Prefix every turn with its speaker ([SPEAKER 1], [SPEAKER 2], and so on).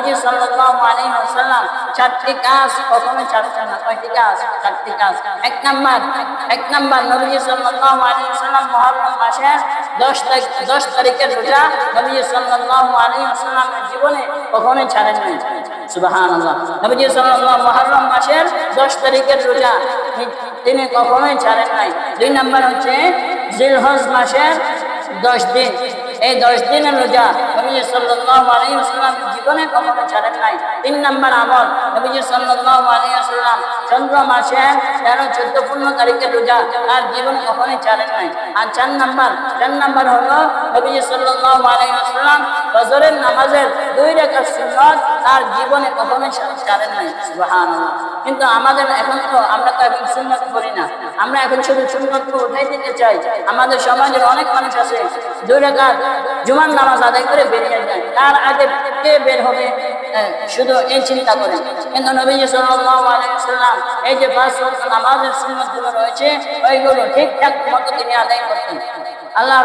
[SPEAKER 1] নবীজি সাল্লাল্লাহু আলাইহি ওয়াসাল্লাম চারটি কাজ কখনো ছাড়ছেন না। কয়টি কাজ? চারটি কাজ। এক নাম্বার নবীজি সাল্লাল্লাহু আলাইহি ওয়াসাল্লাম মুহররম মাসের 10 তারিখের রোজা নবীজি সাল্লাল্লাহু আলাইহি ওয়াসাল্লামের জীবনে কখনো ছাড়েন নাই। সুবহানাল্লাহ। নবীজি সাল্লাল্লাহু মুহররম মাসের 10 তারিখের রোজা তিনি কখনোই ছাড়েন নাই। 2 নাম্বার হচ্ছে জিলহজ মাসের 10 দিন, এই 10 দিনের রোজা নবী সাল্লাল্লাহু আলাইহি ওয়াসাল্লাম জীবনে কখনো ছাড়েন নাই। 3 নাম্বার আমল নবী সাল্লাল্লাহু আলাইহি ওয়াসাল্লাম চন্দ্র মাসের 13, 14, 15 তারিখের রোজা তার জীবনে কখনোই ছাড়েন নাই। আর 4 নাম্বার হলো নবী সাল্লাল্লাহু আলাইহি ওয়াসাল্লাম ফজরের নামাজের 2 রাকাত সুন্নাত তার জীবনে কখনোই ছাড়েন নাই। সুবহানাল্লাহ। কিন্তু আমাদের এখন তো আমরা তো এখন সুন্নাত করি না, আমরা এখন শুধু সুন্নাতকে উঠাই দিতে চাই। আমাদের সমাজের অনেক মানুষ আছে 2 রাকাত জুমার নামাজ আদায় করে বেরিয়ে যায়, তার আগে কে বের হবে শুধু এই চিন্তা করে। কিন্তু নবী সাল্লাল্লাহু আলাইহি ওয়াসাল্লাম এই যে 5 ওয়াক্ত নামাজের সুন্নাতগুলো রয়েছে ওইগুলো ঠিকঠাক মতো তিনি আদায় করতেন। আল্লাহ